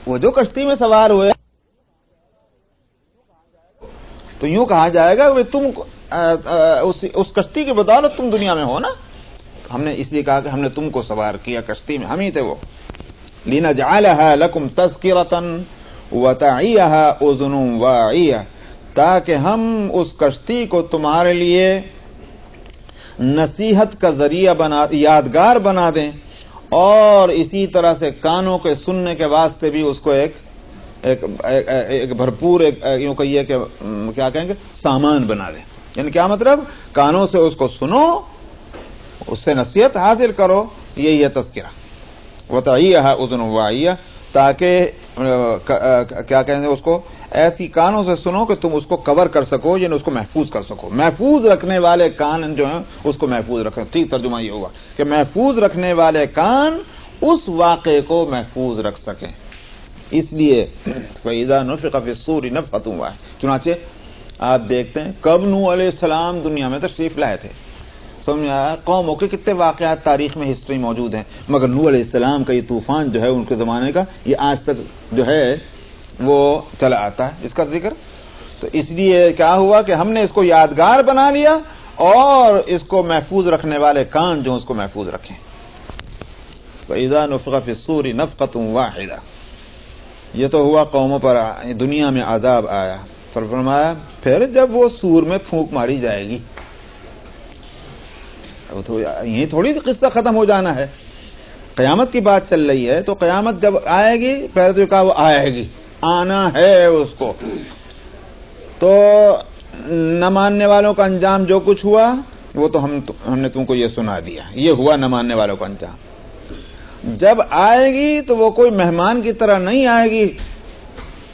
وہ جو کشتی میں سوار ہوئے تو یوں کہا جائے گا کہ تم اس کشتی کی بدولت تم دنیا میں ہو نا. ہم نے اس لیے کہا کہ ہم نے تم کو سوار کیا کشتی میں، ہم ہی تھے وہ. لِنَجْعَلَهَا لَكُمْ تَذْكِرَةً وَتَعِيَهَا أُذُنٌ وَاعِيَةٌ، تاکہ ہم اس کشتی کو تمہارے لیے نصیحت کا ذریعہ یادگار بنا دیں، اور اسی طرح سے کانوں کے سننے کے واسطے بھی اس کو ایک بھرپور یوں کہیے کہ کیا کہیں گے سامان بنا دیں. یعنی کیا مطلب؟ کانوں سے اس کو سنو، اس سے نصیحت حاصل کرو، یہی ہے تذکرہ. وَتَعِيَهَا أُذُنٌ وَاعِيَةٌ، تاکہ کیا کہیں گے اس کو ایسی کانوں سے سنو کہ تم اس کو کور کر سکو، یعنی اس کو محفوظ کر سکو. محفوظ رکھنے والے کان جو ہیں اس کو محفوظ رکھیں. ٹھیک ترجمہ یہ ہوگا کہ محفوظ رکھنے والے کان اس واقعے کو محفوظ رکھ سکیں. اس لیے فَإِذَا نُفِخَ فِي الصُّورِ نَفْخَةٌ وَاحِدَةٌ، چنانچہ آپ دیکھتے ہیں کب نوح علیہ السلام دنیا میں تشریف لائے تھے. سمجھ آیا؟ قوموں کے کتنے واقعات تاریخ میں ہسٹری موجود ہیں، مگر نوح علیہ السلام کا یہ طوفان جو ہے ان کے زمانے کا، یہ آج تک جو ہے وہ چلا آتا ہے اس کا ذکر. تو اس لیے کیا ہوا کہ ہم نے اس کو یادگار بنا لیا اور اس کو محفوظ رکھنے والے کان جو اس کو محفوظ رکھیں. فَإِذَا نُفِخَ فِي الصُّورِ نَفْخَةٌ وَاحِدَةٌ، یہ تو ہوا قوموں پر دنیا میں عذاب آیا. فرمایا پھر جب وہ سور میں پھونک ماری جائے گی، تو یہی تھوڑی قصہ ختم ہو جانا ہے، قیامت کی بات چل رہی ہے. تو قیامت جب آئے گی، پہلے تو کہا وہ آئے گی، آنا ہے اس کو. تو نہ ماننے والوں کا انجام جو کچھ ہوا وہ تو ہم نے تم کو یہ سنا دیا، یہ ہوا نہ ماننے والوں کا انجام. جب آئے گی تو وہ کوئی مہمان کی طرح نہیں آئے گی،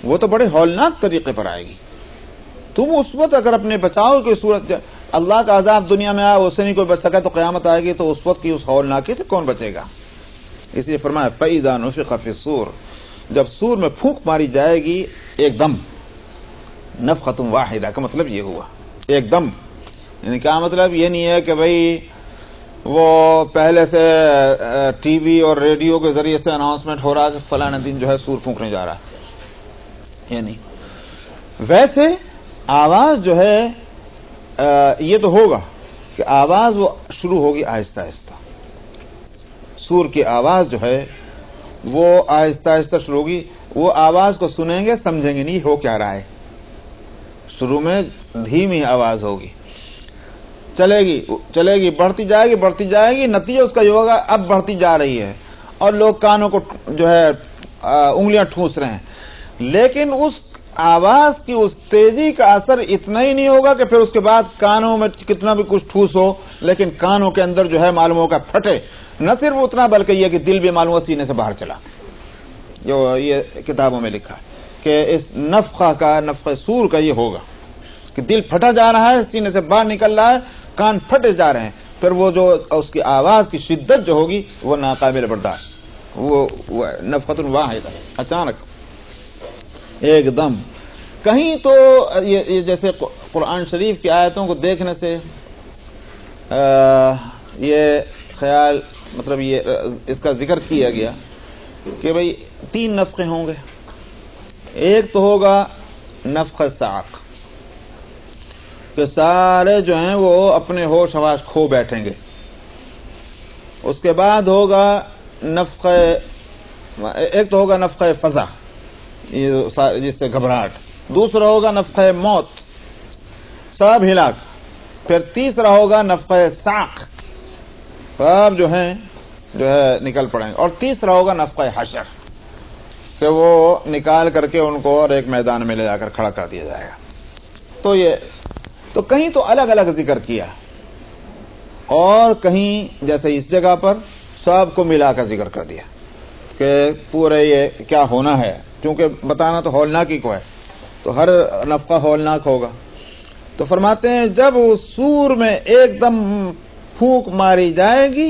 وہ تو بڑے ہولناک طریقے پر آئے گی. تم اس وقت اگر اپنے بچاؤ کی صورت اللہ کا عذاب دنیا میں آیا اس سے نہیں کوئی بچ سکا، تو قیامت آئے گی تو اس وقت کی اس ہولناکی سے کون بچے گا؟ اس لیے فرمایا فَإِذَا نُفِخَ فِي الصُّورِ، جب سور میں پھونک ماری جائے گی ایک دم. نفخۃ واحدہ کا مطلب یہ ہوا ایک دم. یعنی کیا مطلب؟ یہ نہیں ہے کہ بھئی وہ پہلے سے ٹی وی اور ریڈیو کے ذریعے سے اناؤنسمنٹ ہو رہا ہے کہ فلاں دن جو ہے سور پھونکنے جا رہا ہے. یہ نہیں. ویسے آواز جو ہے یہ تو ہوگا کہ آواز وہ شروع ہوگی آہستہ آہستہ. سور کی آواز جو ہے وہ آہستہ آہستہ شروع ہوگی. وہ آواز کو سنیں گے سمجھیں گے نہیں ہو کیا رہا ہے. شروع میں دھیمی آواز ہوگی، چلے گی بڑھتی جائے گی. نتیجہ اس کا یہ ہوگا اب بڑھتی جا رہی ہے اور لوگ کانوں کو جو ہے انگلیاں ٹھونس رہے ہیں. لیکن اس آواز کی اس تیزی کا اثر اتنا ہی نہیں ہوگا کہ پھر اس کے بعد کانوں میں کتنا بھی کچھ ٹھوس ہو لیکن کانوں کے اندر جو ہے معلوم ہوگا پھٹے. نہ صرف اتنا بلکہ یہ کہ دل بھی معلوم سینے سے باہر چلا. جو یہ کتابوں میں لکھا ہے کہ اس نفخہ سور کا یہ ہوگا کہ دل پھٹا جا رہا ہے، سینے سے باہر نکل رہا ہے، کان پھٹے جا رہے ہیں. پھر وہ جو اس کی آواز کی شدت جو ہوگی وہ ناقابل برداشت. وہ نفخۃ واحدہ، اچانک ایک دم. کہیں تو یہ جیسے قرآن شریف کی آیتوں کو دیکھنے سے یہ خیال مطلب یہ اس کا ذکر کیا گیا کہ بھئی 3 نفخے ہوں گے. ایک تو ہوگا نفخہ صاعق کہ سارے جو ہیں وہ اپنے ہوش حواس کھو بیٹھیں گے. اس کے بعد ہوگا ایک تو ہوگا نفخہ فزع جس سے گھبراہٹ. دوسرا ہوگا نفخہ موت، سب ہلاک. پھر تیسرا ہوگا نفخہ صاعق، سب جو ہے نکل پڑیں گے. اور تیسرا ہوگا نفخہ حشر کہ وہ نکال کر کے ان کو اور ایک میدان میں لے جا کر کھڑا کر دیا جائے گا. تو کہیں تو الگ الگ ذکر کیا اور کہیں جیسے اس جگہ پر سب کو ملا کر ذکر کر دیا کہ پورے یہ کیا ہونا ہے. کیونکہ بتانا تو ہولناکی کو ہے تو ہر نفخہ ہولناک ہوگا. تو فرماتے ہیں جب سور میں ایک دم پھونک ماری جائے گی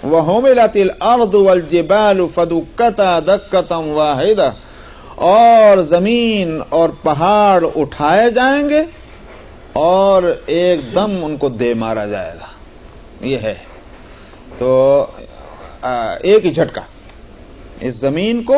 وَحُمِلَتِ الْأَرْضُ وَالْجِبَالُ فَدُكَّتَا دَكَّةً وَاحِدَةً، اور زمین اور پہاڑ اٹھائے جائیں گے اور ایک دم ان کو دے مارا جائے گا. یہ ہے تو ایک ہی جھٹکا اس زمین کو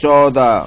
14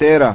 13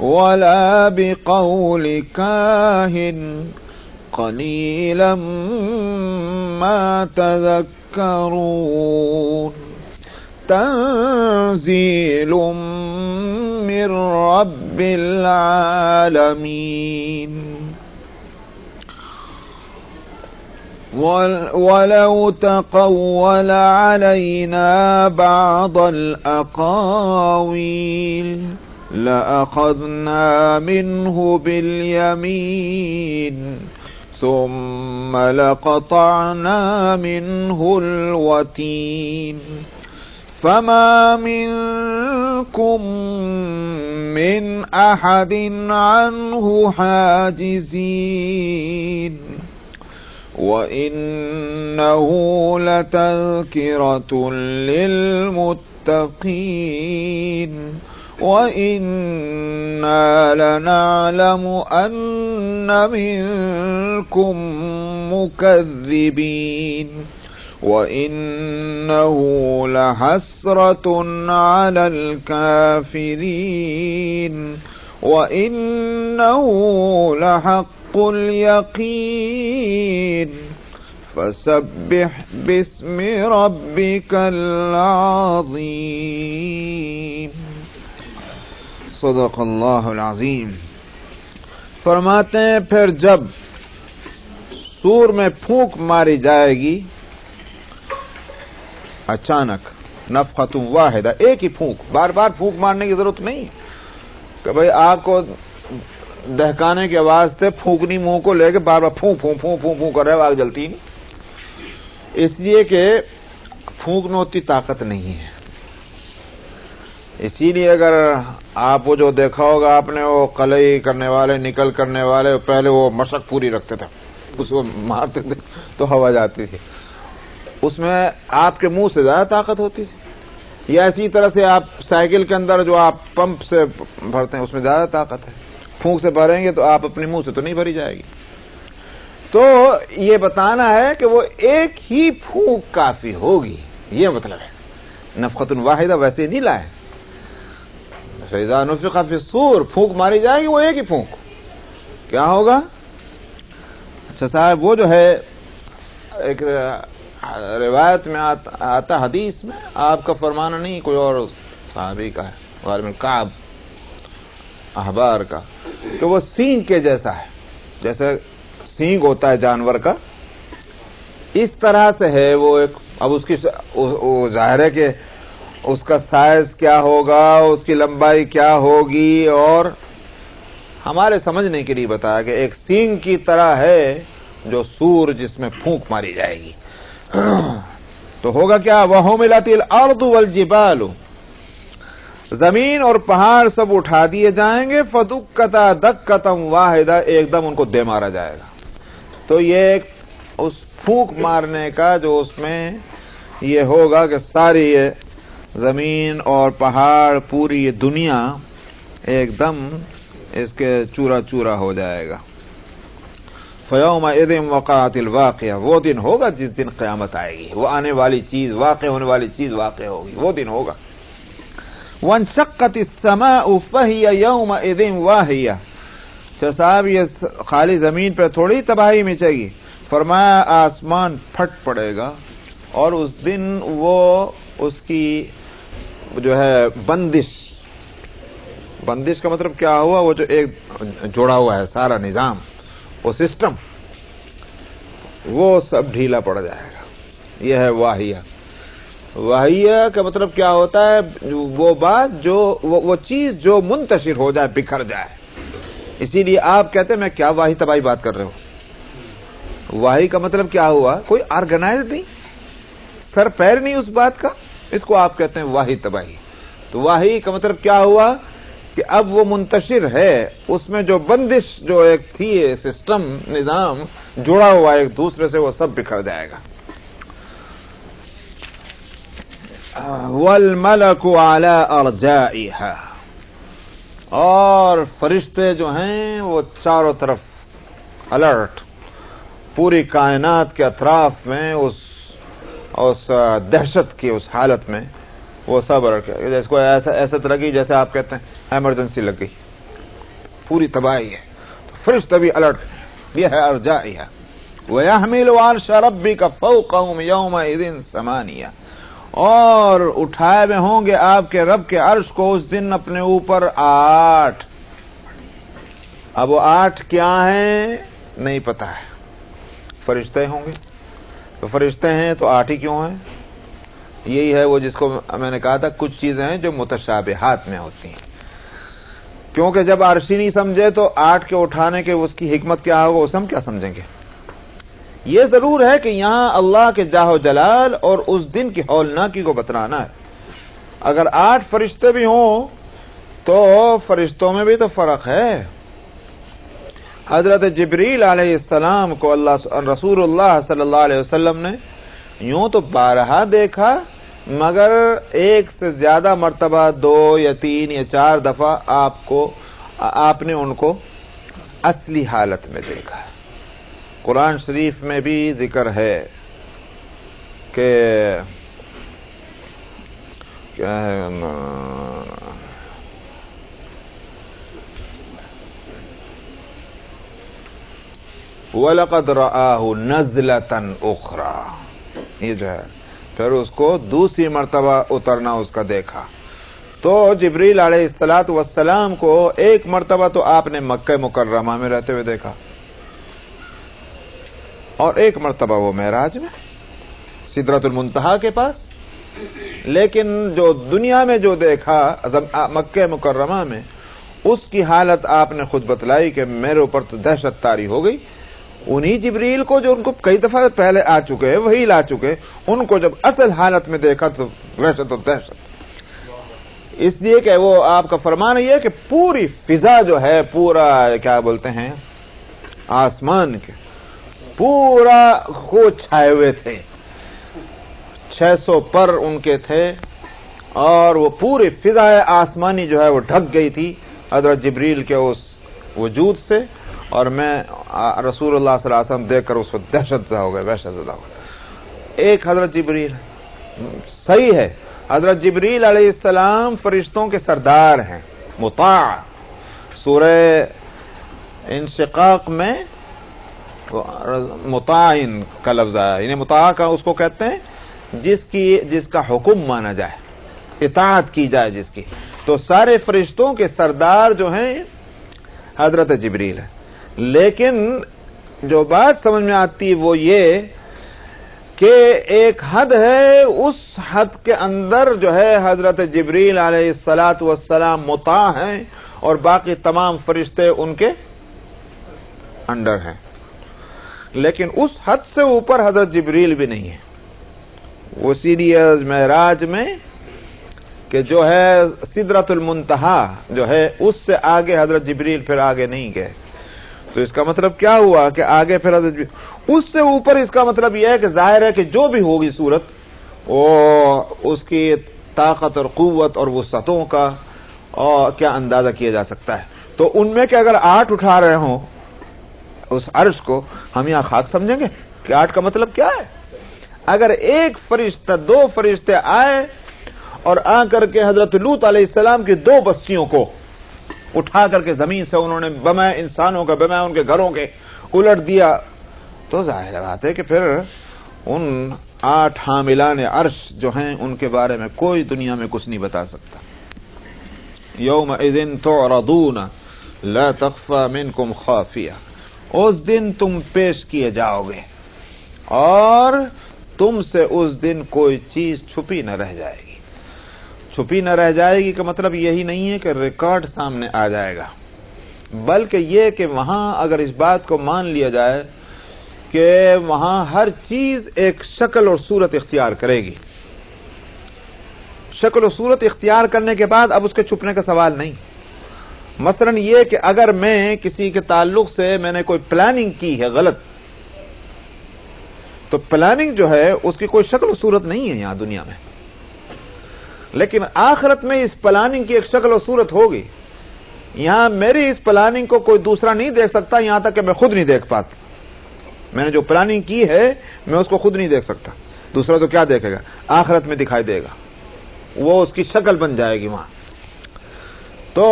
ولا بقول كاهن قليلا ما تذكرون تنزيل من رب العالمين ولو تقول علينا بعض الأقاويل لأخذنا منه باليمين ثم لقطعنا منه الوتين فما منكم من أحد عنه حاجزين وإنه لتذكرة للمتقين وإنا لنعلم أن منكم مكذبين وإنه لحسرة على الكافرين وإنه لحق اليقين فسبح باسم ربك العظيم صدق اللہ العظیم. فرماتے ہیں پھر جب سور میں پھونک ماری جائے گی اچانک نفخۃ واحدہ، ایک ہی پھونک، بار بار پھونک مارنے کی ضرورت نہیں کہ بھئی آگ کو دہکانے کے واسطے پھونکنی منہ کو لے کے بار بار پھونک پھونک پھونک پھونک پھونک کر رہے آگ جلتی نہیں، اس لیے کہ پھونکنے اتنی طاقت نہیں ہے. اسی لیے اگر آپ وہ جو دیکھا ہوگا آپ نے وہ قلعی کرنے والے نکل کرنے والے پہلے وہ مشق پوری رکھتے تھے، اس کو مارتے تھے تو ہوا جاتی تھی، اس میں آپ کے منہ سے زیادہ طاقت ہوتی تھی. یا اسی طرح سے آپ سائیکل کے اندر جو آپ پمپ سے بھرتے ہیں اس میں زیادہ طاقت ہے، پھونک سے بھریں گے تو آپ اپنے منہ سے تو نہیں بھری جائے گی. تو یہ بتانا ہے کہ وہ ایک ہی پھونک کافی ہوگی، یہ مطلب ہے. نفخۃ واحدہ ویسے نہیں لائے، فَإِذَا نُفِخَ فِي الصُّورِ پھونک ماری جائے گی، وہ ایک ہی پھونک. کیا ہوگا؟ اچھا صاحب، وہ جو ہے ایک روایت میں آتا حدیث میں، آپ کا فرمانا نہیں کوئی اور صحابی کا ہے، غالباً کعب احبار کا، کہ وہ سینگ کے جیسا ہے، جیسے سینگ ہوتا ہے جانور کا اس طرح سے ہے وہ ایک. اب اس کی ظاہر ہے کہ اس کا سائز کیا ہوگا، اس کی لمبائی کیا ہوگی، اور ہمارے سمجھنے کے لیے بتایا کہ ایک سینگ کی طرح ہے جو سور جس میں پھونک ماری جائے گی. تو ہوگا کیا؟ وَحُمِلَتِ الْأَرْضُ وَالْجِبَالُ زمین اور پہاڑ سب اٹھا دیے جائیں گے. فَدُكَّتَا دَكَّةً وَاحِدَةً ایک دم ان کو دے مارا جائے گا. تو یہ اس پھونک مارنے کا جو اس میں یہ ہوگا کہ ساری یہ زمین اور پہاڑ پوری یہ دنیا ایک دم اس کے چورا چورا ہو جائے گا. فَيَوْمَئِذٍ وَقَعَتِ الْوَاقِعَةُ وہ دن ہوگا جس دن قیامت آئے گی، وہ آنے والی چیز، واقع ہونے والی چیز واقع ہوگی، وہ دن ہوگا. وَانشَقَّتِ السَّمَاءُ فَهِيَ يَوْمَئِذٍ وَاهِيَةٌ. اچھا صاحب، یہ خالی زمین پہ تھوڑی تباہی مچے گی، فرمایا آسمان پھٹ پڑے گا اور اس دن وہ اس کی جو ہے بندش کا مطلب کیا ہوا؟ وہ جو ایک جوڑا ہوا ہے سارا نظام، وہ سسٹم، وہ سب ڈھیلا پڑ جائے گا. یہ ہے واہیہ. واہیہ کا مطلب کیا ہوتا ہے؟ وہ بات جو وہ چیز جو منتشر ہو جائے، بکھر جائے. اسی لیے آپ کہتے ہیں میں کیا واہی تباہی بات کر رہے ہو. واہی کا مطلب کیا ہوا؟ کوئی آرگنائز نہیں، سر پیر نہیں اس بات کا، اس کو آپ کہتے ہیں واہی تباہی. تو واہی کا مطلب کیا ہوا کہ اب وہ منتشر ہے، اس میں جو بندش جو ایک تھی سسٹم نظام جڑا ہوا ایک دوسرے سے، وہ سب بکھر جائے گا. وَالْمَلَكُ عَلَىٰ أَرْجَائِهَا اور فرشتے جو ہیں وہ چاروں طرف الرٹ، پوری کائنات کے اطراف میں اس دہشت کی اس حالت میں وہ سب رکھے. جس کو ایسا لگی جیسے آپ کہتے ہیں ایمرجنسی لگ گئی، پوری تباہی ہے، تو فرشتے بھی الرٹ ہیں، یہ ہے ارجائیہ۔ وَيَحْمِلُ عَرْشَ رَبِّكَ فَوْقَهُمْ يَوْمَئِذٍ ثَمَانِيَةٌ، اور اٹھائے ہوئے ہوں گے آپ کے رب کے عرش کو اس دن اپنے اوپر 8۔ اب وہ 8 کیا ہیں نہیں پتا ہے، فرشتے ہوں گے، تو فرشتے ہیں تو 8 ہی کیوں ہیں؟ یہی ہے وہ جس کو میں نے کہا تھا کچھ چیزیں ہیں جو متشابہات میں ہوتی ہیں، کیونکہ جب عرشی نہیں سمجھے تو 8 کے اٹھانے کے اس کی حکمت کیا ہوگا اسے ہم کیا سمجھیں گے؟ یہ ضرور ہے کہ یہاں اللہ کے جاہ و جلال اور اس دن کی ہولناکی کو بتلانا ہے۔ اگر 8 فرشتے بھی ہوں تو فرشتوں میں بھی تو فرق ہے۔ حضرت جبریل علیہ السلام کو رسول اللہ صلی اللہ علیہ وسلم نے یوں تو 12 دیکھا، مگر 1 سے زیادہ مرتبہ 2 یا 3 یا 4 دفعہ آپ نے ان کو اصلی حالت میں دیکھا۔ قرآن شریف میں بھی ذکر ہے کہ کیا ہے، وَلَقَدْ رَآهُ نَزْلَةً أُخْرَى، یہ جو ہے پھر اس کو دوسری مرتبہ اترنا اس کا دیکھا۔ تو جبریل علیہ السلام کو 1 مرتبہ تو آپ نے مکہ مکرمہ میں رہتے ہوئے دیکھا، اور 1 مرتبہ وہ معراج میں سدرۃ المنتہا کے پاس۔ لیکن جو دنیا میں جو دیکھا مکہ مکرمہ میں، اس کی حالت آپ نے خود بتلائی کہ میرے اوپر تو دہشت طاری ہو گئی۔ انہی جبریل کو جو ان کو کئی دفعہ پہلے آ چکے، وہی لا چکے، ان کو جب اصل حالت میں دیکھا تو وحشت و دہشت۔ اس لیے کہ وہ آپ کا فرمان یہ ہے کہ پوری فضا جو ہے، پورا کیا بولتے ہیں آسمان کے پورا خو چھائے ہوئے تھے، 600 پر ان کے تھے، اور وہ پوری فضا آسمانی جو ہے وہ ڈھک گئی تھی حضرت جبریل کے اس وجود سے، اور میں رسول اللہ صلی اللہ علیہ وسلم دیکھ کر اس وقت دہشت زدہ ہو گئے، وحشت زدہ ہو گئے۔ ایک حضرت جبریل صحیح ہے، حضرت جبریل علیہ السلام فرشتوں کے سردار ہیں، مطاع۔ سورہ انشقاق میں مطاعن کا لفظ آیا، یعنی مطاع کا اس کو کہتے ہیں جس کا حکم مانا جائے، اطاعت کی جائے جس کی۔ تو سارے فرشتوں کے سردار جو ہیں حضرت جبریل ہے۔ لیکن جو بات سمجھ میں آتی وہ یہ کہ ایک حد ہے، اس حد کے اندر جو ہے حضرت جبریل علیہ السلام مطاع ہیں، اور باقی تمام فرشتے ان کے انڈر ہیں۔ لیکن اس حد سے اوپر حضرت جبریل بھی نہیں ہے۔ وہ سیریز معراج میں کہ جو ہے سدرۃ المنتہا جو ہے، اس سے آگے حضرت جبریل پھر آگے نہیں گئے۔ تو اس کا مطلب کیا ہوا کہ آگے پھر حضرت جبریل اس سے اوپر، اس کا مطلب یہ ہے کہ ظاہر ہے کہ جو بھی ہوگی صورت، وہ اس کی طاقت اور قوت اور وسعتوں کا کیا اندازہ کیا جا سکتا ہے۔ تو ان میں کہ اگر 8 اٹھا رہے ہوں اس عرش کو، ہم یہاں خاک سمجھیں گے کہ 8 کا مطلب کیا ہے؟ اگر 1 فرشتہ 2 فرشتے آئے اور آ کر کے حضرت لوط علیہ السلام کی 2 بستیوں کو اٹھا کر کے زمین سے انہوں نے بمائے انسانوں کا، بمائے ان کے گھروں کے الٹ دیا، تو ظاہر بات ہے کہ پھر ان 8 حاملان عرش جو ہیں ان کے بارے میں کوئی دنیا میں کچھ نہیں بتا سکتا۔ یومئذ تعرضون لا تخفى منکم خافیہ، اس دن تم پیش کیے جاؤ گے اور تم سے اس دن کوئی چیز چھپی نہ رہ جائے گی۔ چھپی نہ رہ جائے گی کا مطلب یہی نہیں ہے کہ ریکارڈ سامنے آ جائے گا، بلکہ یہ کہ وہاں اگر اس بات کو مان لیا جائے کہ وہاں ہر چیز ایک شکل اور صورت اختیار کرے گی، شکل و صورت اختیار کرنے کے بعد اب اس کے چھپنے کا سوال نہیں۔ مثلا یہ کہ اگر میں کسی کے تعلق سے میں نے کوئی پلاننگ کی ہے غلط، تو پلاننگ جو ہے اس کی کوئی شکل و صورت نہیں ہے یہاں دنیا میں، لیکن آخرت میں اس پلاننگ کی ایک شکل و صورت ہوگی۔ یہاں میری اس پلاننگ کو کوئی دوسرا نہیں دیکھ سکتا، یہاں تک کہ میں خود نہیں دیکھ پاتا۔ میں نے جو پلاننگ کی ہے میں اس کو خود نہیں دیکھ سکتا، دوسرا تو کیا دیکھے گا؟ آخرت میں دکھائی دے گا، وہ اس کی شکل بن جائے گی وہاں۔ تو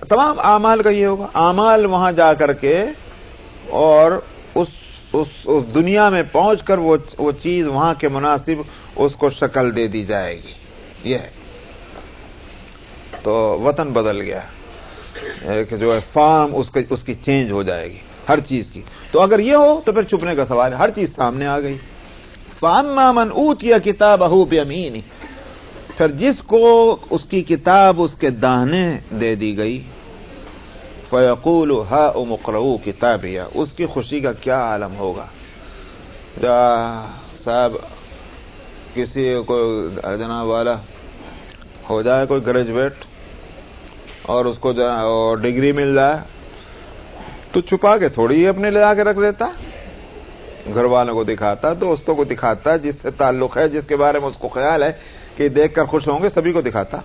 تمام اعمال کا یہ ہوگا، اعمال وہاں جا کر کے اور اس دنیا میں پہنچ کر وہ چیز وہاں کے مناسب اس کو شکل دے دی جائے گی. یہ ہے. تو وطن بدل گیا، ایک جو ہے فارم اس کی چینج ہو جائے گی ہر چیز کی. تو اگر یہ ہو تو پھر چھپنے کا سوال ہے، ہر چیز سامنے آ گئی. فَأَمَّا مَنْ أُوتِيَ كِتَابَهُ بِيَمِينِهِ، پھر جس کو اس کی کتاب اس کے داہنے دے دی گئی، فَيَقُولُ هَاؤُمُ اقْرَءُوا كِتَابِيَهْ، اس کی خوشی کا کیا عالم ہوگا. صاحب کسی کو جناب والا ہو جائے کوئی گریجویٹ اور اس کو ڈگری مل جائے تو چھپا کے تھوڑی ہی اپنے لے آ کے رکھ دیتا، گھر والوں کو دکھاتا، دوستوں کو دکھاتا، جس سے تعلق ہے، جس کے بارے میں اس کو خیال ہے کہ دیکھ کر خوش ہوں گے، سبھی کو دکھاتا.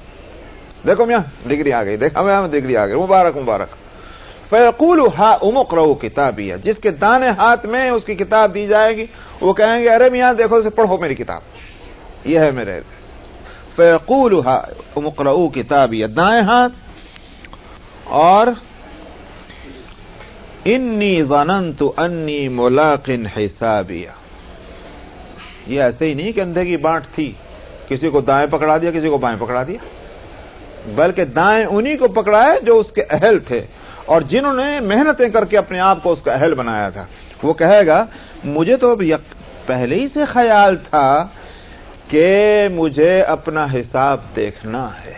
دیکھو میاں ڈگری آ گئی، دیکھو میاں ڈگری آ گئی، مبارک مبارک. فَيَقُولُ هَاؤُمُ اقْرَءُوا كِتَابِيَهْ، جس کے دانے ہاتھ میں اس کی کتاب دی جائے گی وہ کہیں گے ارے میاں دیکھو اسے پڑھو میری کتاب، یہ ہے میرے. فَيَقُولُ هَاؤُمُ اقْرَءُوا كِتَابِيَهْ، دائیں ہاتھ. اور انی ظننت انی ملاق حسابیہ، یہ ایسے ہی نہیں کہ اندھے کی بانٹ تھی، کسی کو دائیں پکڑا دیا کسی کو بائیں پکڑا دیا، بلکہ دائیں انہی کو پکڑا ہے جو اس کے اہل تھے اور جنہوں نے محنتیں کر کے اپنے آپ کو اس کا اہل بنایا تھا. وہ کہے گا مجھے تو پہلے ہی سے خیال تھا کہ مجھے اپنا حساب دیکھنا ہے.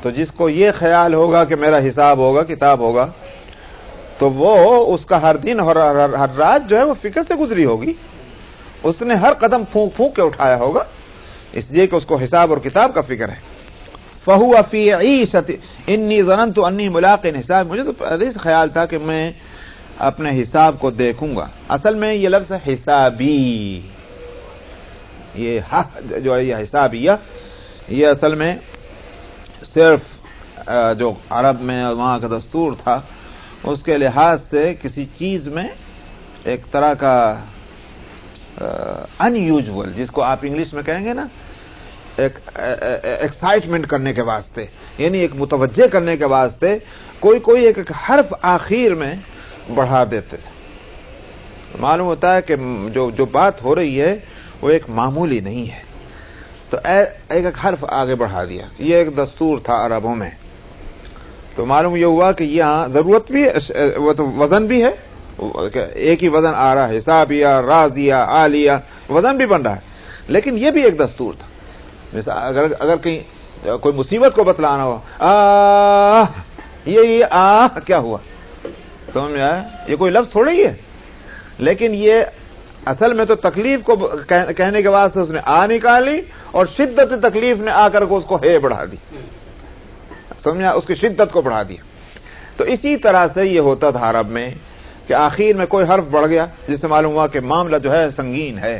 تو جس کو یہ خیال ہوگا کہ میرا حساب ہوگا، کتاب ہوگا، تو وہ اس کا ہر دن ہر رات جو ہے وہ فکر سے گزری ہوگی، اس نے ہر قدم پھونک پھونک کے اٹھایا ہوگا، اس لیے کہ اس کو حساب اور کتاب کا فکر ہے. فَهُوَ فِي عِيشَةٍ إِنِّي ظَنَنْتُ أَنِّي مُلَاقٍ حساب، مجھے تو پہلے سے خیال تھا کہ میں اپنے حساب کو دیکھوں گا. اصل میں یہ لفظ ہے حسابی، یہ جو ہے یہ حسابیہ، یہ اصل میں صرف جو عرب میں وہاں کا دستور تھا اس کے لحاظ سے کسی چیز میں ایک طرح کا ان یوزول، جس کو آپ انگلش میں کہیں گے نا ایک ایکسائٹمنٹ کرنے کے واسطے، یعنی ایک متوجہ کرنے کے واسطے کوئی ایک حرف آخر میں بڑھا دیتے. معلوم ہوتا ہے کہ جو بات ہو رہی ہے وہ ایک معمولی نہیں ہے، تو ایک حرف آگے بڑھا دیا. یہ ایک دستور تھا عربوں میں. تو معلوم یہ ہوا کہ یہاں ضرورت بھی ہے، وہ تو وزن بھی ہے، ایک ہی وزن آ رہا ہے، حسابیہ، رازیہ، عالیہ، وزن بھی بن رہا ہے، لیکن یہ بھی ایک دستور تھا. اگر کہیں کوئی مصیبت کو بتلانا ہو، یہ کیا ہوا، سمجھ میں آیا؟ یہ کوئی لفظ تھوڑا ہی ہے، لیکن یہ اصل میں تو تکلیف کو کہنے کے بعد سے اس نے نکالی اور شدت تکلیف نے آ کر کو اس کو بڑھا دی، سمجھا، اس کی شدت کو بڑھا دیا. تو اسی طرح سے یہ ہوتا تھا عرب میں کہ آخر میں کوئی حرف بڑھ گیا جس سے معلوم ہوا کہ معاملہ جو ہے سنگین ہے،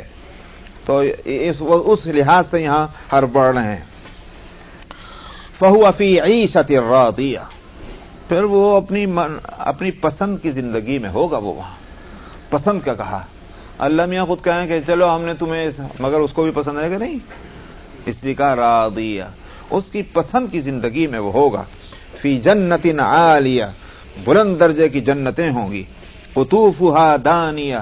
تو اس لحاظ سے یہاں حرف بڑھ رہے ہیں. فَهُوَ فِي عِيشَةٍ رَاضِيَةٍ، پھر وہ اپنی پسند کی زندگی میں ہوگا. وہ وہاں پسند کا کہا، اللہ میاں خود کہیں کہ چلو ہم نے تمہیں، مگر اس کو بھی پسند ہے کہ نہیں، اس لیے کہا راضیہ، اس کی پسند کی زندگی میں وہ ہوگا. فی جنت عالیہ، بلند درجے کی جنتیں ہوں گی. قطوفہا دانیہ،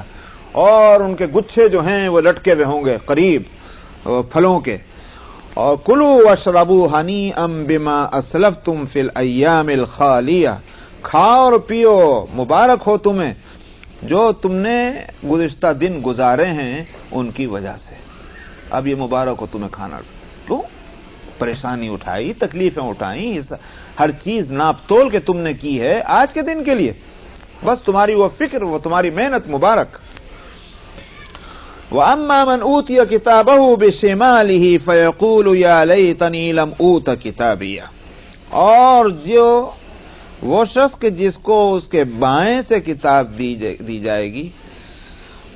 اور ان کے گچھے جو ہیں وہ لٹکے ہوئے ہوں گے قریب پھلوں کے. اور کلوا واشربوا ہنیئا بما اسلفتم فی الایام الخالیہ، کھاؤ اور پیو، مبارک ہو تمہیں جو تم نے گزشتہ دن گزارے ہیں ان کی وجہ سے. اب یہ مبارک ہو تمہیں کھانا. تو پریشانی اٹھائی، تکلیفیں اٹھائیں، ہر چیز ناپ تول کے تم نے کی ہے آج کے دن کے لیے، بس تمہاری وہ فکر، وہ تمہاری محنت مبارک. وَأَمَّا مَنْ أُوتِيَ كِتَابَهُ بِشِمَالِهِ فَيَقُولُ يَا لَيْتَنِي لَمْ أُوتَ كِتَابِيَهْ، اور جو وہ شخص کہ جس کو اس کے بائیں سے کتاب دی جائے گی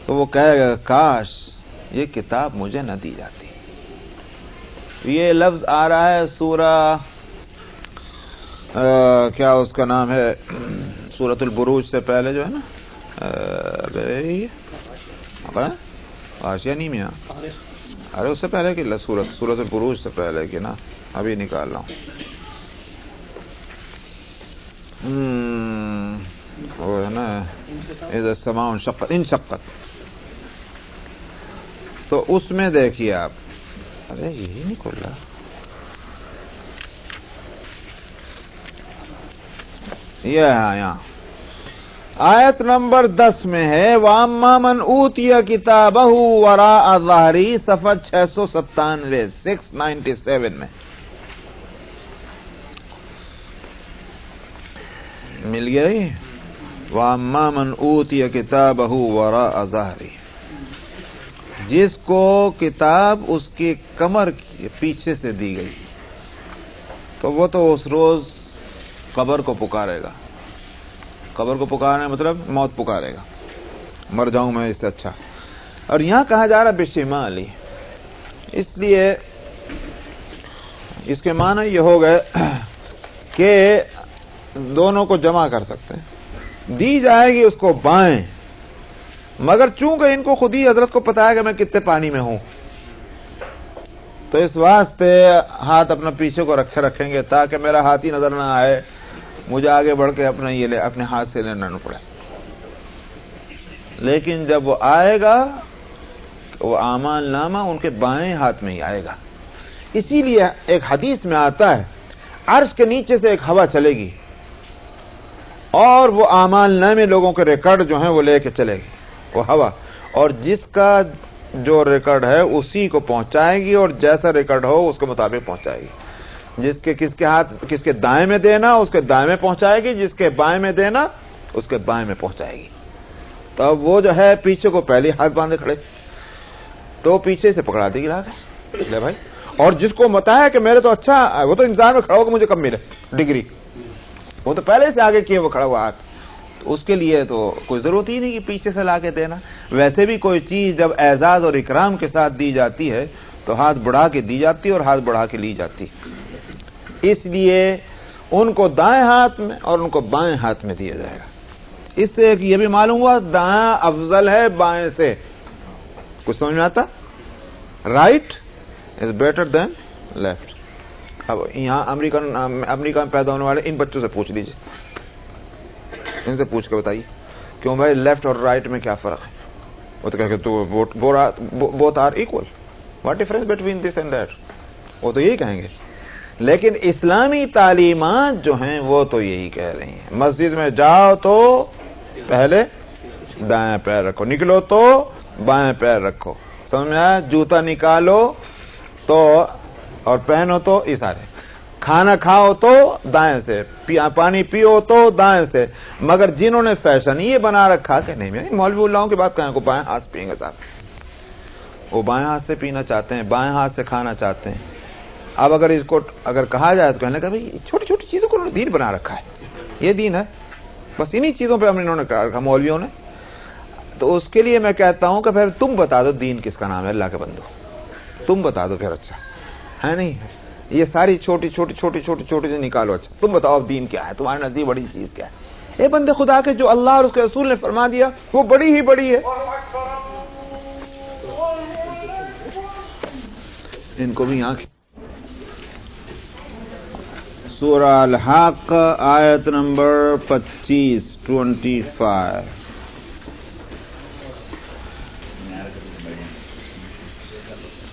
تو وہ کہے گا کاش یہ کتاب مجھے نہ دی جاتی. یہ لفظ آ رہا ہے سورہ کیا اس کا نام ہے، سورۃ البروج سے پہلے جو ہے نا، آشیا نہیں میں، ارے اس سے پہلے کہ سورۃ البروج سے پہلے کہ نا، ابھی نکال رہا ہوں. وہ ہے نا اذا السماء انشقت، تو اس میں دیکھیے آپ، ارے یہی نہیں کھل رہا، یہ یہاں آیت نمبر 10 میں ہے، وَأَمَّا مَنْ أُوتِيَ كِتَابَهُ وَرَاءَ ظَهْرِهِ صفحہ 697 میں مل گیا ہی، وَأَمَّا مَنْ أُوتِيَ كِتَابَهُ وَرَاءَ ظَهْرِهِ، جس کو کتاب اس کی کمر کے پیچھے سے دی گئی، تو وہ تو اس روز قبر کو پکارے گا۔ قبر کو پکارنے مطلب موت پکارے گا، مر جاؤں میں اس سے اچھا۔ اور یہاں کہا جا رہا بشمالی، اس لیے اس کے معنی یہ ہو گئے کہ دونوں کو جمع کر سکتے ہیں، دی جائے گی اس کو بائیں، مگر چونکہ ان کو خود ہی حضرت کو پتا ہے کہ میں کتنے پانی میں ہوں، تو اس واسطے ہاتھ اپنا پیچھے کو رکھیں گے تاکہ میرا ہاتھ ہی نظر نہ آئے، مجھے آگے بڑھ کے اپنے ہاتھ سے لینا نہ پڑے۔ لیکن جب وہ آئے گا، وہ اعمال نامہ ان کے بائیں ہاتھ میں ہی آئے گا۔ اسی لیے ایک حدیث میں آتا ہے، عرش کے نیچے سے ایک ہوا چلے گی اور وہ اعمال نامے لوگوں کے ریکارڈ جو ہیں وہ لے کے چلے گی وہ ہوا، اور جس کا جو ریکارڈ ہے اسی کو پہنچائے گی، اور جیسا ریکارڈ ہو اس کے مطابق پہنچائے گی۔ کس کے دائیں میں دینا اس کے دائیں میں پہنچائے گی، جس کے بائیں میں دینا اس کے بائیں میں پہنچائے گی۔ تو وہ جو ہے پیچھے کو پہلے ہاتھ باندھے کھڑے، تو پیچھے سے پکڑا دے گی لا کے لے بھائی، اور جس کو متا ہے کہ میرے تو اچھا، وہ تو انتظار میں کھڑا ہو کہ مجھے کب ملے ڈگری، وہ تو پہلے سے آگے کیے وہ کھڑا ہوا ہاتھ، تو اس کے لیے تو کوئی ضرورت ہی نہیں کہ پیچھے سے لا کے دینا۔ ویسے بھی کوئی چیز جب اعزاز اور اکرام کے ساتھ دی جاتی ہے تو ہاتھ بڑھا کے دی جاتی ہے اور ہاتھ بڑھا کے لی جاتی، اس لیے ان کو دائیں ہاتھ میں اور ان کو بائیں ہاتھ میں دیا جائے گا۔ اس سے یہ بھی معلوم ہوا دائیں افضل ہے بائیں سے، کچھ سمجھ میں آتا؟ Right is better than left. اب یہاں امریکہ میں پیدا ہونے والے ان بچوں سے پوچھ لیجیے، ان سے پوچھ کے بتائیے کیوں بھائی لیفٹ اور رائٹ میں کیا فرق ہے؟ وہ تو کہہ کہ both are equal, what difference between this and that, وہ تو یہی کہیں گے۔ لیکن اسلامی تعلیمات جو ہیں وہ تو یہی کہہ رہی ہیں، مسجد میں جاؤ تو پہلے دائیں پیر رکھو، نکلو تو بائیں پیر رکھو، سمجھ میں آیا؟ جوتا نکالو تو اور پہنو تو اشارے، کھانا کھاؤ تو دائیں سے، پانی پیو تو دائیں سے۔ مگر جنہوں نے فیشن یہ بنا رکھا کہ نہیں مولوی اللہ کی بات کہیں کو بائیں ہاتھ سے پئیں گے صاحب، وہ بائیں ہاتھ سے پینا چاہتے ہیں، بائیں ہاتھ سے کھانا چاہتے ہیں۔ اب اگر اس کو کہا جائے تو کہنے لگا بھائی چھوٹی چھوٹی چیزوں کو دین بنا رکھا ہے، یہ دین ہے، بس انہی چیزوں پہ انہوں نے کہا رکھا مولویوں نے۔ تو اس کے لیے میں کہتا ہوں کہ پھر تم بتا دو دین کس کا نام ہے، اللہ کے بندو تم بتا دو پھر، اچھا ہے نہیں؟ یہ ساری چھوٹی چھوٹی سے نکالو، اچھا تم بتاؤ اب دین کیا ہے، تمہارے نزدیک بڑی چیز کیا ہے؟ اے بندے خدا کے، جو اللہ اور اس کے رسول نے فرما دیا وہ بڑی ہی بڑی ہے، ان کو بھی آنکھ۔ سورہ الحق آیت نمبر 25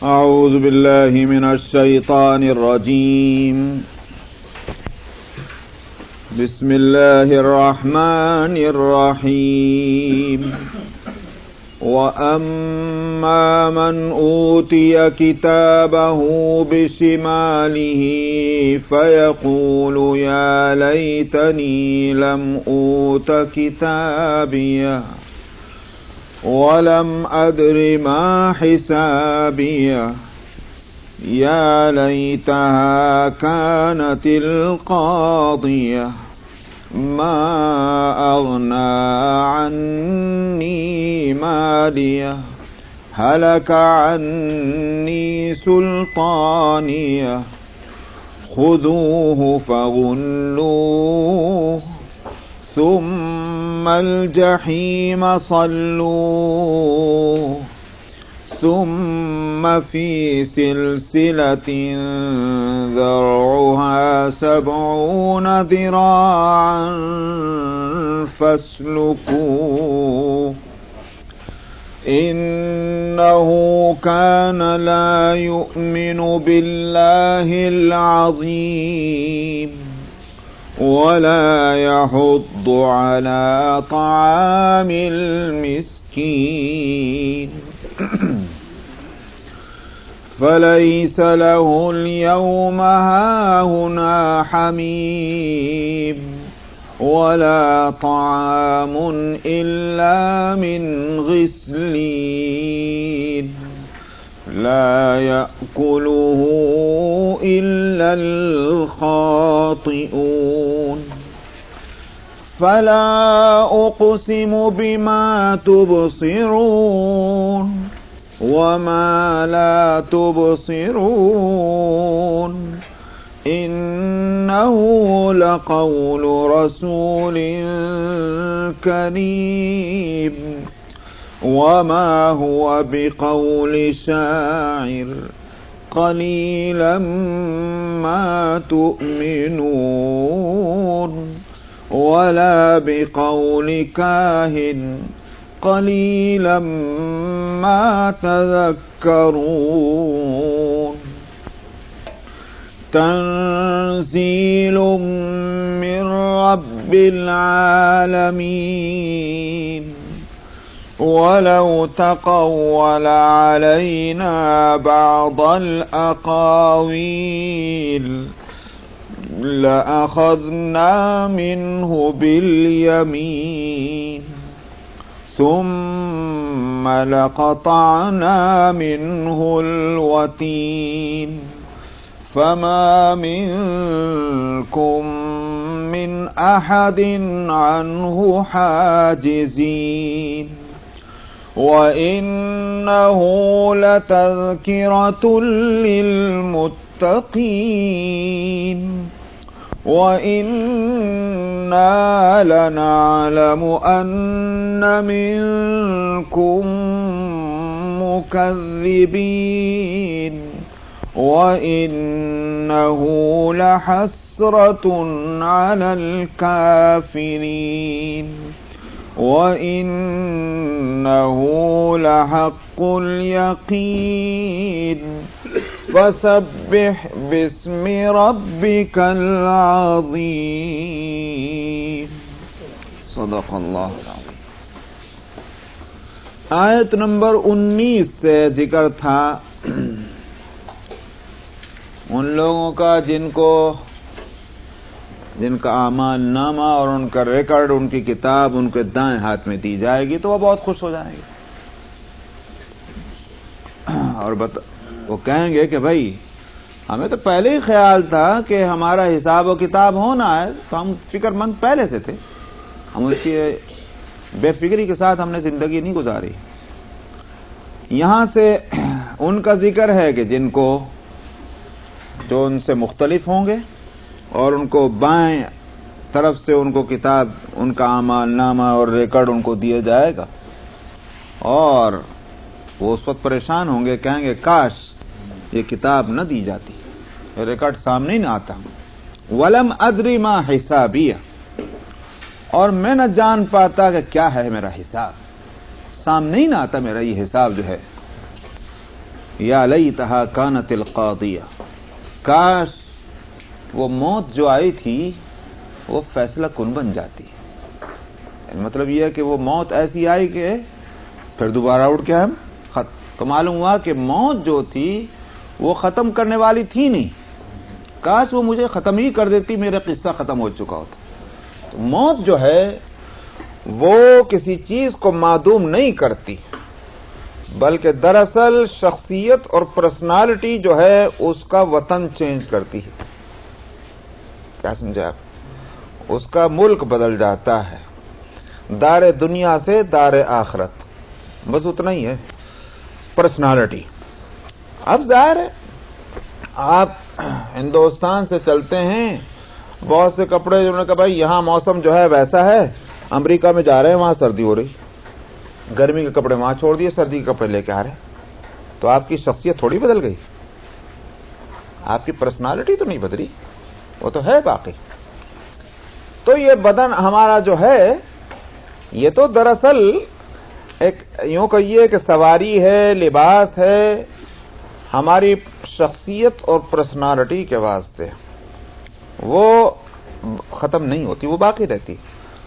اعوذ باللہ من الشیطان الرجیم، بسم اللہ الرحمن الرحیم، وَأَمَّا مَنْ أُوتِيَ كِتَابَهُ بِشِمَالِهِ فَيَقُولُ يَا لَيْتَنِي لَمْ أُوتَ كِتَابِيَهْ وَلَمْ أَدْرِ مَا حِسَابِيَهْ يَا لَيْتَهَا كَانَتِ الْقَاضِيَةَ ما أغنى عني ماليه هلك عني سلطانيه خذوه فغلوه ثم الجحيم صلوه ثم في سلسلة ذرعها 70 ذراعا فاسلكوه إنه كان لا يؤمن بالله العظيم ولا يحض على طعام المسكين فليس له اليوم هاهنا حميم ولا طعام إلا من غسلين لا يأكله إلا الخاطئون فلا أقسم بما تبصرون وما لا تبصرون إنه لقول رسول كريم وما هو بقول شاعر قليلا ما تؤمنون ولا بقول كاهن قليلا ما تذكرون تنزيل من رب العالمين ولو تقول علينا بعض الأقاويل لأخذنا منه باليمين ثم لقطعنا منه الوتين فما منكم من أحد عنه حاجزين وإنه لتذكرة للمتقين وإنا لنعلم أن منكم مكذبين وإنه لحسرة على الكافرين وإنه لحق اليقين فسبح باسم ربك العظيم صدق اللہ العظیم. آیت نمبر 19 سے ذکر تھا ان لوگوں کا جن کا اعمال نامہ اور ان کا ریکارڈ، ان کی کتاب ان کے دائیں ہاتھ میں دی جائے گی تو وہ بہت خوش ہو جائیں گے اور وہ کہیں گے کہ بھائی ہمیں تو پہلے ہی خیال تھا کہ ہمارا حساب و کتاب ہونا ہے، تو ہم فکر مند پہلے سے تھے، ہم اس کی بے فکری کے ساتھ ہم نے زندگی نہیں گزاری. یہاں سے ان کا ذکر ہے کہ جو ان سے مختلف ہوں گے اور ان کو بائیں طرف سے ان کو کتاب، ان کا اعمال نامہ اور ریکارڈ ان کو دیا جائے گا اور وہ اس وقت پریشان ہوں گے، کہیں گے کاش یہ کتاب نہ دی جاتی، یہ ریکارڈ سامنے ہی نہ آتا. وَلَمْ أَدْرِ مَا حِسَابِيَ، اور میں نہ جان پاتا کہ کیا ہے میرا حساب، سامنے ہی نہ آتا میرا یہ حساب جو ہے. یا لیتہا کانت القاضیہ، کاش وہ موت جو آئی تھی وہ فیصلہ کن بن جاتی. مطلب یہ ہے کہ وہ موت ایسی آئی کہ پھر دوبارہ اٹھ کے ہم تو معلوم ہوا کہ موت جو تھی وہ ختم کرنے والی تھی نہیں، کاش وہ مجھے ختم ہی کر دیتی، میرا قصہ ختم ہو چکا ہوتا. تو موت جو ہے وہ کسی چیز کو معدوم نہیں کرتی، بلکہ دراصل شخصیت اور پرسنالٹی جو ہے اس کا وطن چینج کرتی ہے. کیا سمجھا آپ؟ اس کا ملک بدل جاتا ہے، دار دنیا سے دار آخرت، بس اتنا ہی ہے پرسنالٹی. اب ظاہر ہے آپ ہندوستان سے چلتے ہیں، بہت سے کپڑے جو نے کہا بھائی یہاں موسم جو ہے ویسا ہے، امریکہ میں جا رہے ہیں وہاں سردی ہو رہی، گرمی کے کپڑے وہاں چھوڑ دیے، سردی کے کپڑے لے کے آ رہے ہیں. تو آپ کی شخصیت تھوڑی بدل گئی، آپ کی پرسنالٹی تو نہیں بدلی، وہ تو ہے باقی۔ تو یہ بدن ہمارا جو ہے یہ تو دراصل ایک یوں کہیے کہ سواری ہے، لباس ہے ہماری شخصیت اور پرسنالٹی کے واسطے، وہ ختم نہیں ہوتی، وہ باقی رہتی،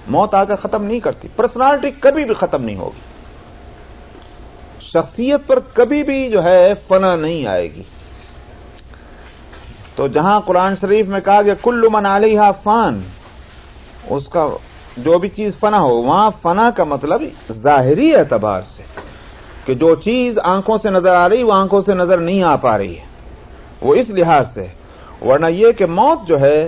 موت آ کر ختم نہیں کرتی۔ پرسنالٹی کبھی بھی ختم نہیں ہوگی، شخصیت پر کبھی بھی جو ہے فنا نہیں آئے گی۔ تو جہاں قرآن شریف میں کہا کہ کل من علیہا فان، اس کا جو بھی چیز فنا ہو، وہاں فنا کا مطلب ظاہری اعتبار سے کہ جو چیز آنکھوں سے نظر آ رہی وہ آنکھوں سے نظر نہیں آ پا رہی ہے، وہ اس لحاظ سے، ورنہ یہ کہ موت جو ہے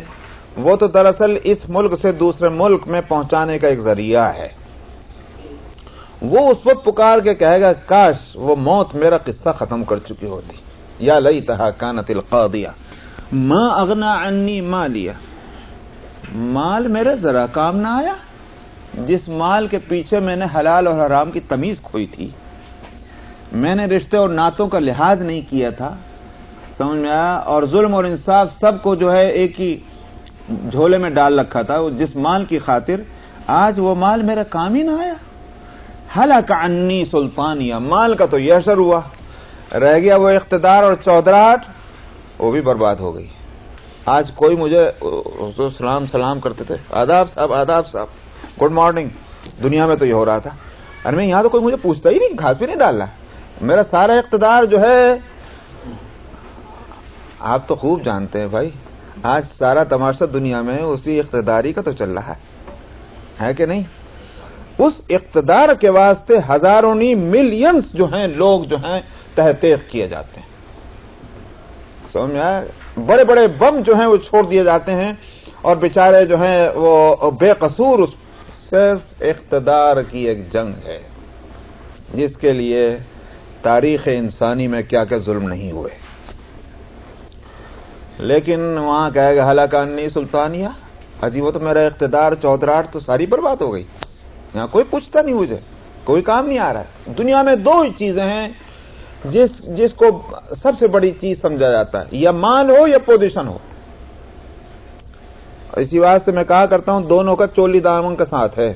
وہ تو دراصل اس ملک سے دوسرے ملک میں پہنچانے کا ایک ذریعہ ہے۔ وہ اس وقت پکار کے کہے گا کاش وہ موت میرا قصہ ختم کر چکی ہوتی، یا لیتھا کانت القاضیہ ما اغنا عنی مالیہ، مال میرے ذرا کام نہ آیا، جس مال کے پیچھے میں نے حلال اور حرام کی تمیز کھوئی تھی، میں نے رشتے اور ناتوں کا لحاظ نہیں کیا تھا، سمجھ میں آیا، اور ظلم اور انصاف سب کو جو ہے ایک ہی جھولے میں ڈال رکھا تھا، جس مال کی خاطر آج وہ مال میرا کام ہی نہ آیا۔ ہلاک عنی سلطانیہ، مال کا تو یہ اثر ہوا، رہ گیا وہ اقتدار اور چودراہٹ، وہ بھی برباد ہو گئی۔ آج کوئی مجھے سلام کرتے تھے، آداب صاحب گڈ مارننگ، دنیا میں تو یہ ہو رہا تھا، ارے میں یہاں تو کوئی مجھے پوچھتا ہی نہیں، گھاس بھی نہیں ڈال رہا، میرا سارا اقتدار جو ہے، آپ تو خوب جانتے ہیں بھائی، آج سارا تماشا دنیا میں اسی اقتداری کا تو چل رہا ہے کہ نہیں؟ اس اقتدار کے واسطے ہزاروں نہیں ملینز جو ہیں لوگ جو ہیں تحقیق کیے جاتے ہیں، سمجھ میں آیا؟ بڑے بڑے بم جو ہیں وہ چھوڑ دیے جاتے ہیں، اور بیچارے جو ہیں وہ بے قصور، صرف اقتدار کی ایک جنگ ہے جس کے لیے تاریخ انسانی میں کیا کیا ظلم نہیں ہوئے، لیکن وہاں کہے گا ہلاک عنی سلطانیہ، اجی وہ تو میرا اقتدار چودراہٹ تو ساری برباد ہو گئی، یہاں کوئی پوچھتا نہیں مجھے، کوئی کام نہیں آ رہا ہے۔ دنیا میں دو ہی چیزیں ہیں جس کو سب سے بڑی چیز سمجھا جاتا ہے، یا مال ہو یا پوزیشن ہو۔ اسی واسطے میں کہا کرتا ہوں دونوں کا چولی دامن کا ساتھ ہے،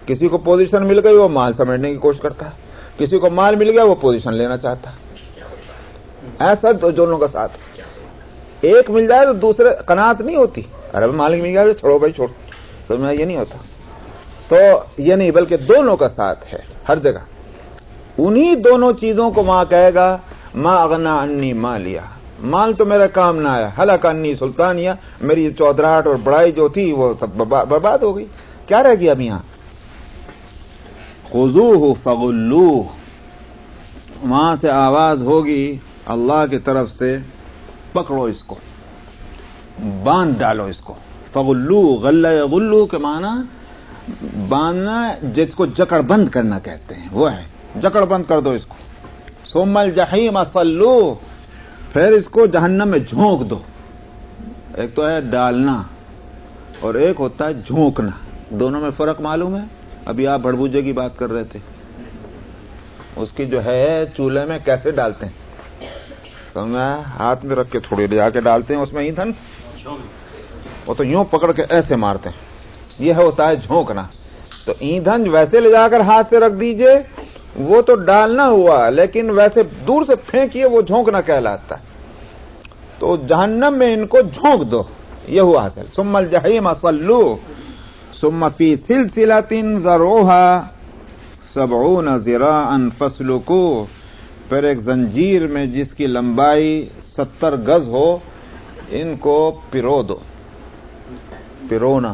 کسی کو پوزیشن مل گئی وہ مال سمیٹنے کی کوشش کرتا ہے، کسی کو مال مل گیا وہ پوزیشن لینا چاہتا ہے، ایسا دونوں کا ساتھ۔ ایک مل جائے تو دوسرے قناعت نہیں ہوتی، ارے مالک مل گیا چھوڑو بھائی چھوڑ، سمجھ میں یہ نہیں ہوتا۔ تو یہ نہیں بلکہ دونوں کا ساتھ ہے ہر جگہ، انہی دونوں چیزوں کو ماں کہے گا ما اغنا عنی مالیہ، مال تو میرا کام نہ آیا، ہلاک عنی سلطانیہ، میری چودراہٹ اور بڑائی جو تھی وہ سب برباد ہو گئی، کیا رہ گیا اب یہاں؟ خذوہ فغلوہ، وہاں سے آواز ہوگی اللہ کی طرف سے پکڑو اس کو، باندھ ڈالو اس کو۔ فغلو، غلہ یغلو کے معنی باندھنا، جس کو جکڑ بند کرنا کہتے ہیں، وہ ہے جکڑ بند کر دو اس کو۔ ثم الجحیم صلو، پھر اس کو جہنم میں جھونک دو۔ ایک تو ہے ڈالنا اور ایک ہوتا ہے جھونکنا، دونوں میں فرق معلوم ہے؟ ابھی آپ بڑبوجے کی بات کر رہے تھے، اس کی جو ہے چولہے میں کیسے ڈالتے ہیں، ہاتھ میں رکھ کے تھوڑی لے جا کے ڈالتے ہیں اس میں ایندھن، وہ تو یوں پکڑ کے ایسے مارتے ہیں، یہ ہوتا ہے جھونکنا۔ تو ایندھن ویسے لے جا کر ہاتھ سے رکھ دیجئے، وہ تو ڈالنا ہوا، لیکن ویسے دور سے پھینکیے وہ جھونکنا کہلاتا ہے۔ تو جہنم میں ان کو جھونک دو، یہ ہوا حاصل۔ ثم الجحیم صلو ثم فی سلسلۃ ذرعها 70 ذراعا فاسلکوہ، پھر ایک زنجیر میں جس کی لمبائی 70 گز ہو، ان کو پرو دو۔ پرونا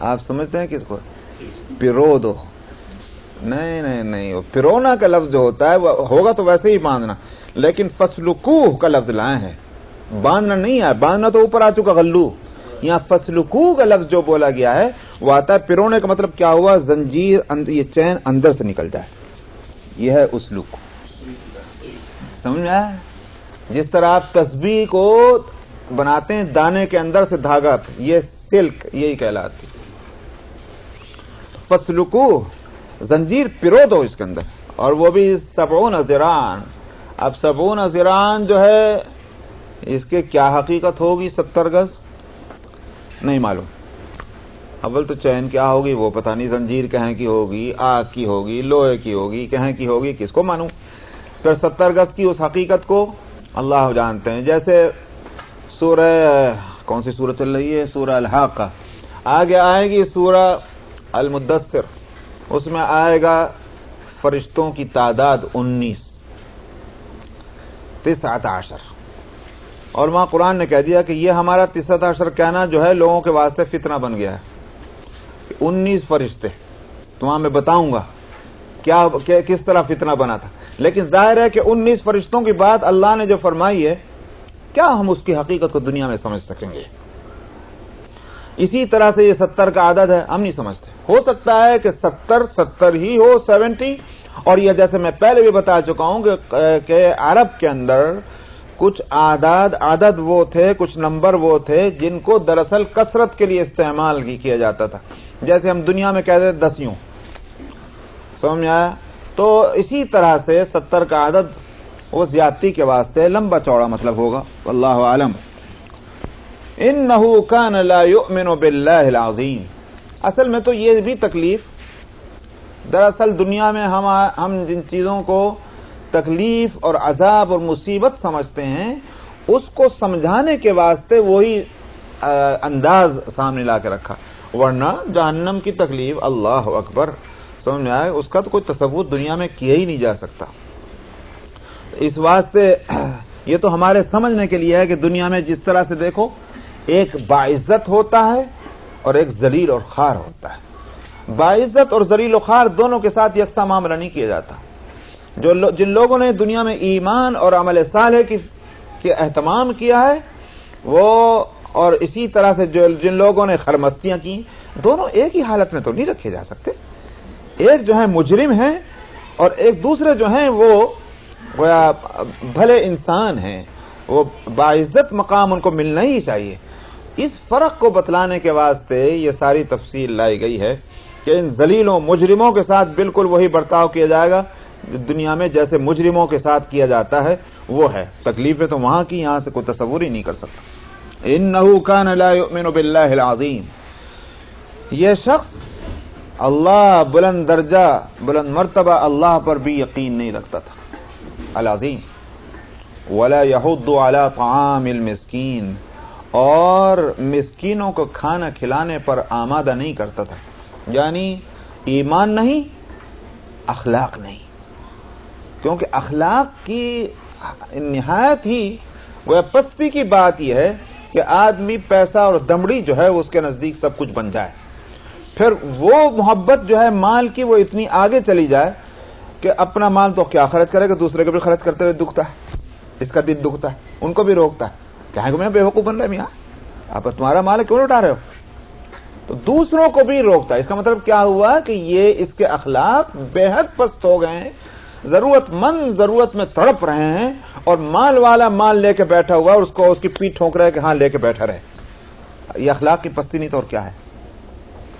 آپ سمجھتے ہیں کس کو؟ پرو دو، نہیں، پرونا کا لفظ جو ہوتا ہے وہ ہوگا تو ویسے ہی باندھنا، لیکن فسلکوہ کا لفظ لائے ہیں، باندھنا نہیں ہے، باندھنا تو اوپر آ چکا غلو، یہاں فسلکوہ کا لفظ جو بولا گیا ہے وہ آتا ہے پرونے کا مطلب کیا ہوا؟ زنجیر، یہ چین اندر سے نکل جائے، یہ ہے اسلوک، سمجھ میں آیا؟ جس طرح آپ تسبیح کو بناتے ہیں دانے کے اندر سے دھاگا، یہ سلک یہی کہلاتی۔ فسلکوہ، زنجیر پرو دو اس کے اندر، اور وہ بھی 70 ذراعاً، اب 70 ذراعن جو ہے اس کے کیا حقیقت ہوگی؟ 70 گز نہیں معلوم. اول تو چین کیا ہوگی وہ پتہ نہیں، زنجیر کہیں کی ہوگی، آگ کی ہوگی، لوہے کی ہوگی، کہیں کی ہوگی، کس کو مانوں؟ پھر 70 گز کی اس حقیقت کو اللہ جانتے ہیں. جیسے سورہ کون سی سورہ چل رہی ہے؟ سورہ الحاقہ. آگے آئے گی سورہ المدثر، اس میں آئے گا فرشتوں کی تعداد 19 19 اور وہاں قرآن نے کہہ دیا کہ یہ ہمارا 19 کہنا جو ہے لوگوں کے واسطے فتنہ بن گیا ہے. 19 فرشتے تو وہاں میں بتاؤں گا کیا کس طرح فتنہ بنا تھا. لیکن ظاہر ہے کہ 19 فرشتوں کی بات اللہ نے جو فرمائی ہے، کیا ہم اس کی حقیقت کو دنیا میں سمجھ سکیں گے؟ اسی طرح سے یہ 70 کا عدد ہے، ہم نہیں سمجھتے. ہو سکتا ہے کہ 70 ہی ہو، 70. اور یہ جیسے میں پہلے بھی بتا چکا ہوں کہ عرب کے اندر کچھ عدد وہ تھے، کچھ نمبر وہ تھے جن کو دراصل کثرت کے لیے استعمال کیا جاتا تھا. جیسے ہم دنیا میں کہتے ہیں 10 سمجھ آیا؟ تو اسی طرح سے 70 کا عدد وہ زیادتی کے واسطے لمبا چوڑا مطلب ہوگا، واللہ عالم. انه كان لا يؤمن بالله العظیم. اصل میں تو یہ بھی تکلیف، دراصل دنیا میں ہم جن چیزوں کو تکلیف اور عذاب اور مصیبت سمجھتے ہیں، اس کو سمجھانے کے واسطے وہی انداز سامنے لا کے رکھا. ورنہ جہنم کی تکلیف، اللہ اکبر، سمجھ آئے، اس کا تو کوئی تصور دنیا میں کیا ہی نہیں جا سکتا. اس واسطے یہ تو ہمارے سمجھنے کے لیے ہے کہ دنیا میں جس طرح سے دیکھو ایک باعزت ہوتا ہے اور ایک ذلیل اور خوار ہوتا ہے. باعزت اور ذلیل و خوار دونوں کے ساتھ یکساں معاملہ نہیں کیا جاتا. جن لوگوں نے دنیا میں ایمان اور عمل صالح کے اہتمام کیا ہے وہ، اور اسی طرح سے جن لوگوں نے خرمستیاں کی، دونوں ایک ہی حالت میں تو نہیں رکھے جا سکتے. ایک جو ہے مجرم ہیں اور ایک دوسرے جو ہیں وہ بھلے انسان ہیں، وہ باعزت مقام ان کو ملنا ہی چاہیے. اس فرق کو بتلانے کے واسطے یہ ساری تفصیل لائی گئی ہے کہ ان ذلیلوں مجرموں کے ساتھ بالکل وہی برتاؤ کیا جائے گا دنیا میں جیسے مجرموں کے ساتھ کیا جاتا ہے. وہ ہے تکلیفیں تو وہاں کی، یہاں سے کوئی تصور ہی نہیں کر سکتا. انه كان لا يؤمن بالله العظیم. یہ شخص اللہ بلند درجہ، بلند مرتبہ اللہ پر بھی یقین نہیں رکھتا تھا، العظیم. ولا يحض على طعام المسکین، اور مسکینوں کو کھانا کھلانے پر آمادہ نہیں کرتا تھا. یعنی ایمان نہیں، اخلاق نہیں. کیونکہ اخلاق کی نہایت ہی وہ پستی کی بات یہ ہے کہ آدمی پیسہ اور دمڑی جو ہے اس کے نزدیک سب کچھ بن جائے. پھر وہ محبت جو ہے مال کی وہ اتنی آگے چلی جائے کہ اپنا مال تو کیا خرچ کرے گا، دوسرے کو بھی خرچ کرتے ہوئے دکھتا ہے، اس کا دل دکھتا ہے، ان کو بھی روکتا ہے. کہیں کہ میں بے وقوف بن رہا ہے میاں، آپ تمہارا مال کیوں اٹھا رہے ہو؟ تو دوسروں کو بھی روکتا ہے. اس کا مطلب کیا ہوا کہ یہ اس کے اخلاق بے حد پست ہو گئے ہیں. ضرورت مند ضرورت میں تڑپ رہے ہیں اور مال والا مال لے کے بیٹھا ہوا اور اس کی پیٹھ ٹھونک رہا ہے کہ ہاں لے کے بیٹھا رہے. یہ اخلاق کی پستی نہیں تو اور کیا ہے؟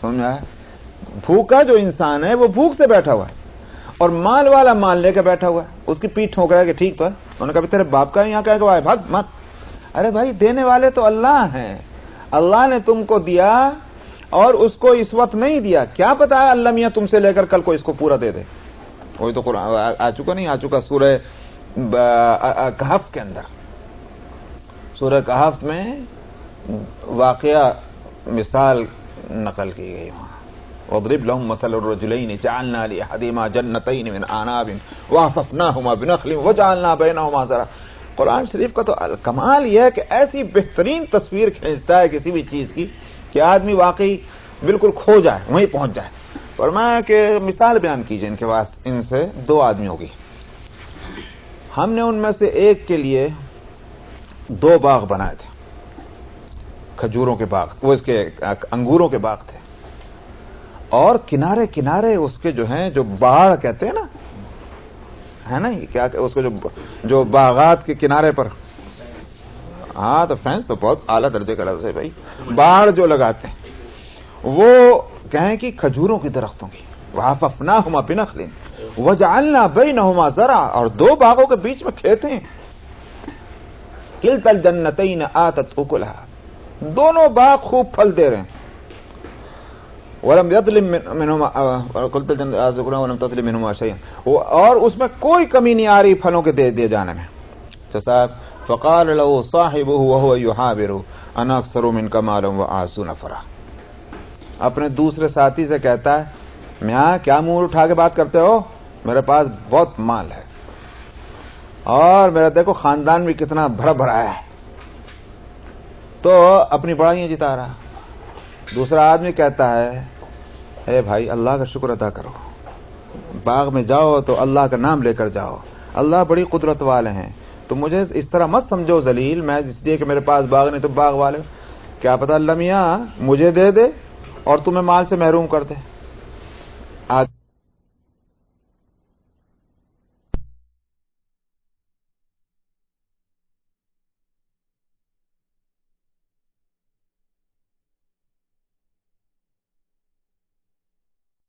سمجھ آیا؟ بھوکا جو انسان ہے وہ بھوک سے بیٹھا ہوا ہے اور مال والا مال لے کے بیٹھا ہوا ہے، اس کی پیٹھ ٹھونک رہا ہے کہ ٹھیک پر. انہوں نے کہا تیرے باپ کا یہاں کہہ کہ بھاگ مت. ارے بھائی دینے والے تو اللہ ہیں، اللہ نے تم کو دیا اور اس کو اس وقت نہیں دیا. کیا پتا ہے اللہ میاں تم سے لے کر کل کو اس کو پورا دے دے. وہی تو قرآن آ چکا نہیں آ چکا سورہ کہف کے اندر. سورہ کہف میں واقعہ مثال نقل کی گئی وہاں. وَاضْرِبْ لَهُمْ مَثَلَ الرَّجُلَيْنِ جَعَلْنَا لِأَحَدِهِمَا جَنَّتَيْنِ مِنْ أَعْنَابٍ وَحَفَفْنَاهُمَا بِنَخْلٍ وَجَعَلْنَا بَيْنَهُمَا زَرْعًا. قرآن شریف کا تو کمال یہ ہے کہ ایسی بہترین تصویر کھینچتا ہے کسی بھی چیز کی کہ آدمی واقعی بالکل کھو جائے، وہیں پہنچ جائے. فرمایا کہ مثال بیان کیجئے ان کے واسطے، ان سے دو آدمی ہوگی. ہم نے ان میں سے ایک کے لیے 2 باغ بنائے تھے، کھجوروں کے باغ، وہ اس کے انگوروں کے باغ تھے، اور کنارے کنارے اس کے جو ہیں جو باڑ کہتے ہیں نا، ہے نا کیا اس کو جو باغات کے کنارے پر، ہاں تو فینس تو بہت اعلیٰ درجے کا لفظ ہے بھائی، باڑ جو لگاتے ہیں وہ کہیں کہ کھجوروں کی درختوں کی. وَحَفَفْنَاهُمَا بِنَخْلٍ، وجعلنا بینہما زرعا، اور دو باغوں کے بیچ میں کھیت ہیں. کلتا الجنتین آتت اکلہا، دونوں باغ خوب پھل دے رہے ہیں. ولم یظلم منہما کلتا الجنتین آتت اکلہا ولم تظلم منہما شیئا، اور اس میں کوئی کمی نہیں آ رہی پھلوں کے دے جانے میں. صاحب فقال له صاحبه وهو يحاوره انا اکثر منك مالا واعز نفرا، اپنے دوسرے ساتھی سے کہتا ہے میاں کیا منہ اٹھا کے بات کرتے ہو، میرے پاس بہت مال ہے اور میرا دیکھو خاندان بھی کتنا بھرا بھرا ہے. تو اپنی بڑائیاں جتا رہا. دوسرا آدمی کہتا ہے اے بھائی اللہ کا شکر ادا کرو، باغ میں جاؤ تو اللہ کا نام لے کر جاؤ، اللہ بڑی قدرت والے ہیں، تو مجھے اس طرح مت سمجھو ذلیل، میں اس لیے کہ میرے پاس باغ نہیں تو باغ والے، کیا پتہ اللہ میاں مجھے دے دے اور تمہیں مال سے محروم کر دے.